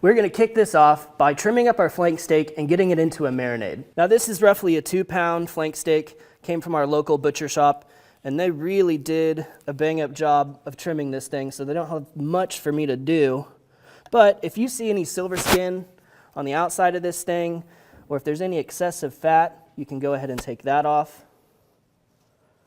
We're gonna kick this off by trimming up our flank steak and getting it into a marinade. Now this is roughly a 2-pound flank steak, came from our local butcher shop, and they really did a bang-up job of trimming this thing, so they don't have much for me to do. But if you see any silver skin on the outside of this thing, or if there's any excessive fat, you can go ahead and take that off.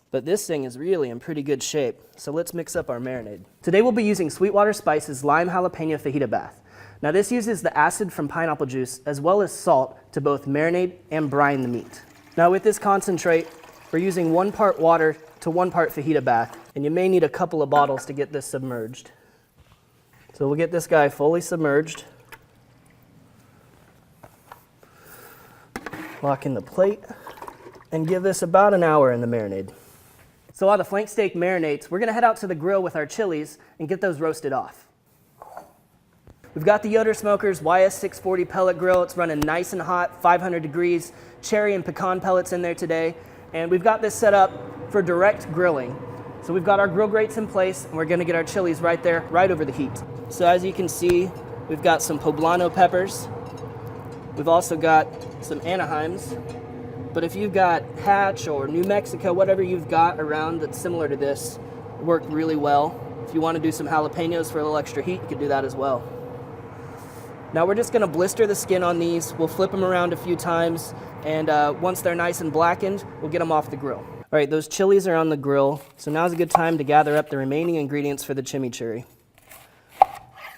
But this thing is really in pretty good shape, so let's mix up our marinade. Today we'll be using Sweetwater Spice's Lime Jalapeno Fajita Bath. Now this uses the acid from pineapple juice as well as salt to both marinate and brine the meat. Now with this concentrate, we're using 1 part water to 1 part fajita bath, and you may need a couple of bottles to get this submerged. So we'll get this guy fully submerged. Lock in the plate and give this about an hour in the marinade. So while the flank steak marinates, we're gonna head out to the grill with our chilies and get those roasted off. We've got the Yoder Smokers YS640 pellet grill. It's running nice and hot, 500 degrees, cherry and pecan pellets in there today. And we've got this set up for direct grilling. So we've got our grill grates in place, and we're gonna get our chilies right there, right over the heat. So as you can see, we've got some poblano peppers. We've also got some Anaheims. But if you've got Hatch or New Mexico, whatever you've got around that's similar to this, work really well. If you want to do some jalapenos for a little extra heat, you can do that as well. Now we're just going to blister the skin on these. We'll flip them around a few times, and once they're nice and blackened, we'll get them off the grill. All right, those chilies are on the grill, so now's a good time to gather up the remaining ingredients for the chimichurri.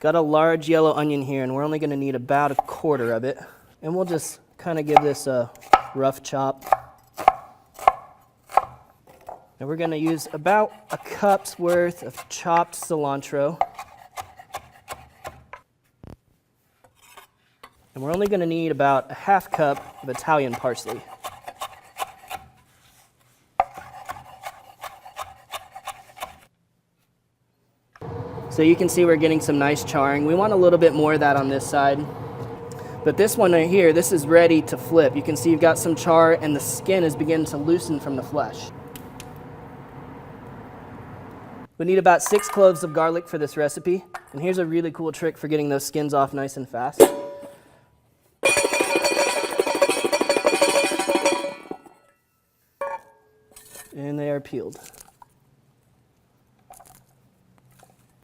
Got a large yellow onion here, and we're only going to need about 1/4 of it. And we'll just kind of give this a rough chop. And we're going to use about a cup's worth of chopped cilantro. And we're only going to need about a 1/2 cup of Italian parsley. So you can see we're getting some nice charring. We want a little bit more of that on this side. But this one right here, this is ready to flip. You can see you've got some char and the skin is beginning to loosen from the flesh. We need about 6 cloves of garlic for this recipe. And here's a really cool trick for getting those skins off nice and fast. And they are peeled.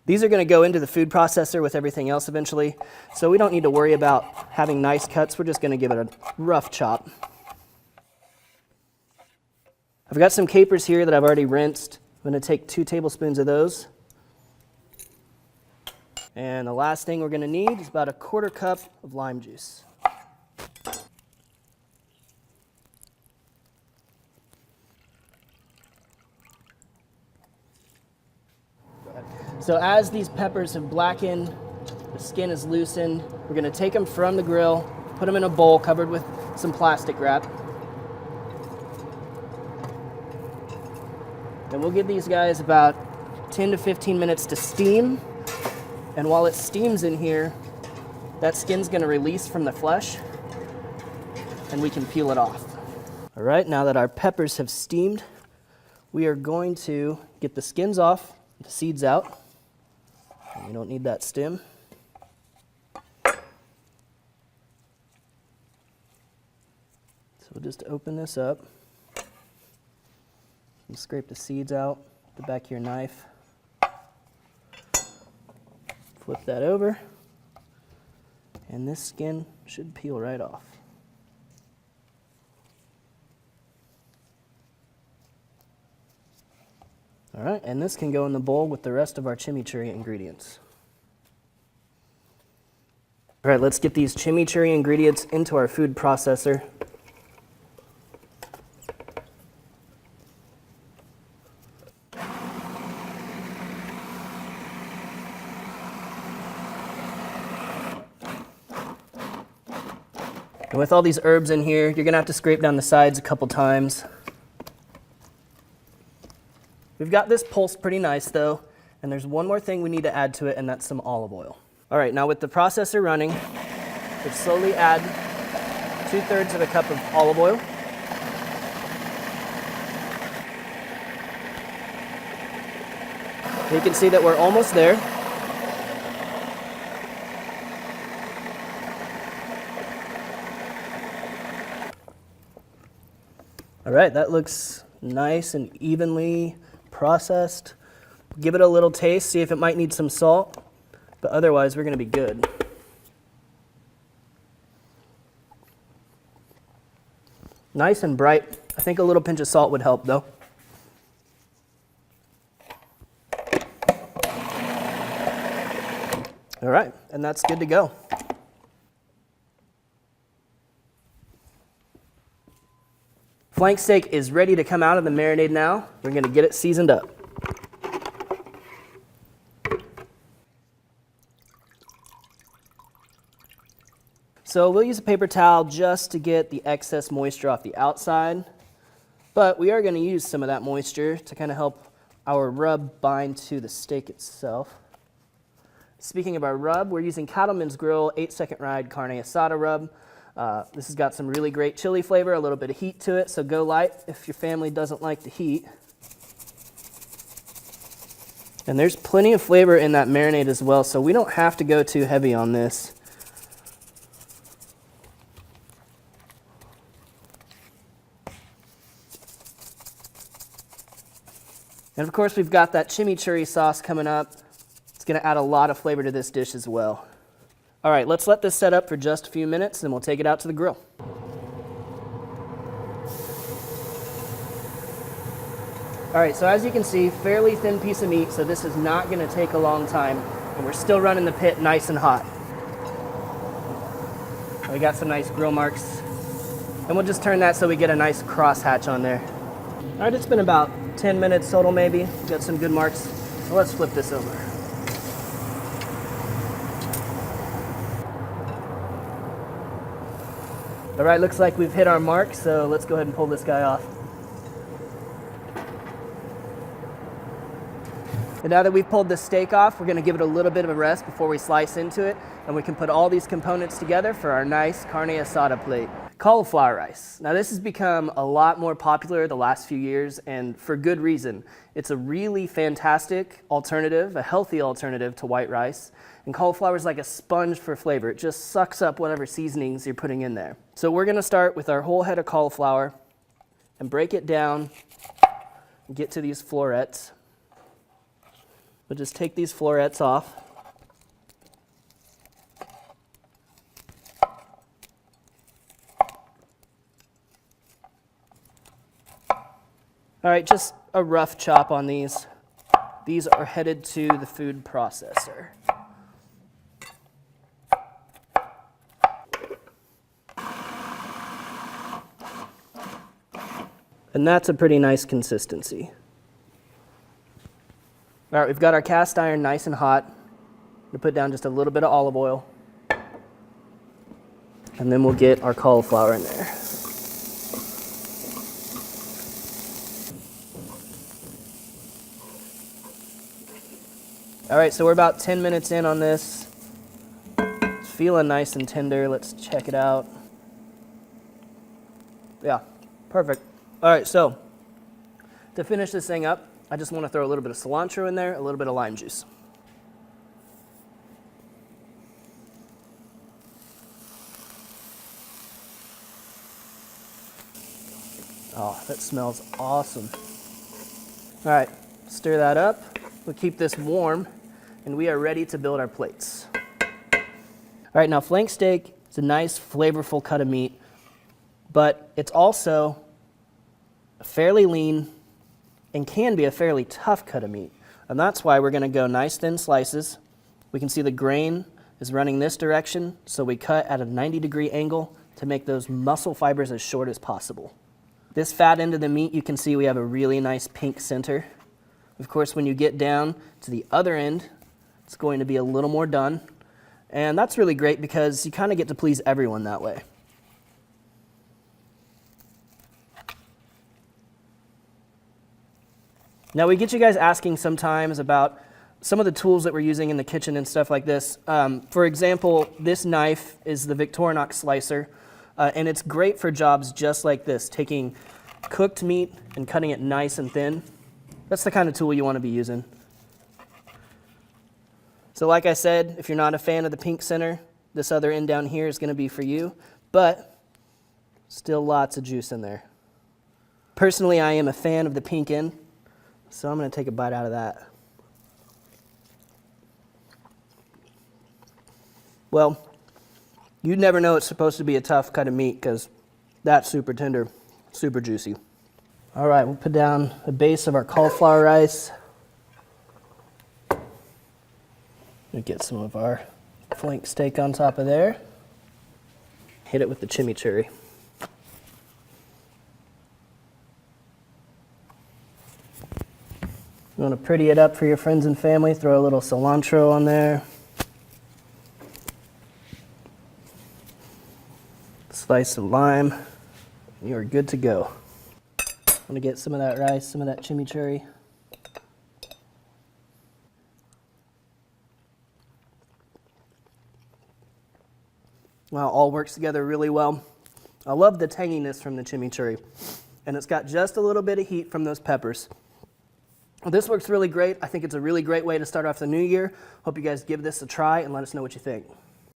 These are going to go into the food processor with everything else eventually, so we don't need to worry about having nice cuts. We're just going to give it a rough chop. I've got some capers here that I've already rinsed. I'm going to take 2 tablespoons of those. And the last thing we're going to need is about 1/4 cup of lime juice. So as these peppers have blackened, the skin is loosened, we're going to take them from the grill, put them in a bowl covered with some plastic wrap. And we'll give these guys about 10 to 15 minutes to steam. And while it steams in here, that skin's going to release from the flesh, and we can peel it off. All right, now that our peppers have steamed, we are going to get the skins off, the seeds out. We don't need that stem. So we'll just open this up and scrape the seeds out with the back of your knife. Flip that over, and this skin should peel right off. All right, and this can go in the bowl with the rest of our chimichurri ingredients. All right, let's get these chimichurri ingredients into our food processor. And with all these herbs in here, you're gonna have to scrape down the sides a couple times. We've got this pulsed pretty nice though, and there's one more thing we need to add to it, and that's some olive oil. All right, now with the processor running, we'll slowly add 2/3 of a cup of olive oil. You can see that we're almost there. All right, that looks nice and evenly processed. Give it a little taste, see if it might need some salt, but otherwise we're gonna be good. Nice and bright. I think a little pinch of salt would help though. All right, and that's good to go. Flank steak is ready to come out of the marinade now. We're gonna get it seasoned up. So we'll use a paper towel just to get the excess moisture off the outside, but we are gonna use some of that moisture to kind of help our rub bind to the steak itself. Speaking of our rub, we're using Cattleman's Grill 8-second ride carne asada rub. This has got some really great chili flavor, a little bit of heat to it, so go light if your family doesn't like the heat. And there's plenty of flavor in that marinade as well, so we don't have to go too heavy on this. And of course, we've got that chimichurri sauce coming up. It's gonna add a lot of flavor to this dish as well. All right, let's let this set up for just a few minutes and we'll take it out to the grill. All right, so as you can see, fairly thin piece of meat, so this is not gonna take a long time, and we're still running the pit nice and hot. We got some nice grill marks, and we'll just turn that so we get a nice cross hatch on there. All right, it's been about 10 minutes total maybe. We've got some good marks, so let's flip this over. All right, looks like we've hit our mark, so let's go ahead and pull this guy off. And now that we've pulled the steak off, we're gonna give it a little bit of a rest before we slice into it, and we can put all these components together for our nice carne asada plate. Cauliflower rice. Now this has become a lot more popular the last few years, and for good reason. It's a really fantastic alternative, a healthy alternative to white rice. And cauliflower is like a sponge for flavor. It just sucks up whatever seasonings you're putting in there. So we're gonna start with our whole head of cauliflower and break it down and get to these florets. We'll just take these florets off. All right, just a rough chop on these. These are headed to the food processor. And that's a pretty nice consistency. All right, we've got our cast iron nice and hot. We'll put down just a little bit of olive oil. And then we'll get our cauliflower in there. All right, so we're about 10 minutes in on this. It's feeling nice and tender. Let's check it out. Yeah, perfect. All right, so to finish this thing up, I just want to throw a little bit of cilantro in there, a little bit of lime juice. Oh, that smells awesome. All right, stir that up. We'll keep this warm, and we are ready to build our plates. All right, now flank steak is a nice, flavorful cut of meat, but it's also fairly lean and can be a fairly tough cut of meat. And that's why we're gonna go nice thin slices. We can see the grain is running this direction, so we cut at a 90-degree angle to make those muscle fibers as short as possible. This fat end of the meat, you can see we have a really nice pink center. Of course, when you get down to the other end, it's going to be a little more done. And that's really great because you kind of get to please everyone that way. Now, we get you guys asking sometimes about some of the tools that we're using in the kitchen and stuff like this. For example, this knife is the Victorinox slicer, and it's great for jobs just like this, taking cooked meat and cutting it nice and thin. That's the kind of tool you want to be using. So like I said, if you're not a fan of the pink center, this other end down here is going to be for you, but still lots of juice in there. Personally, I am a fan of the pink end, so I'm going to take a bite out of that. Well, you never know it's supposed to be a tough cut of meat because that's super tender, super juicy. All right, we'll put down the base of our cauliflower rice. We'll get some of our flank steak on top of there. Hit it with the chimichurri. You want to pretty it up for your friends and family, throw a little cilantro on there. Slice of lime, and you are good to go. I'm gonna get some of that rice, some of that chimichurri. Wow, all works together really well. I love the tanginess from the chimichurri, and it's got just a little bit of heat from those peppers. Well, this works really great. I think it's a really great way to start off the new year. Hope you guys give this a try and let us know what you think.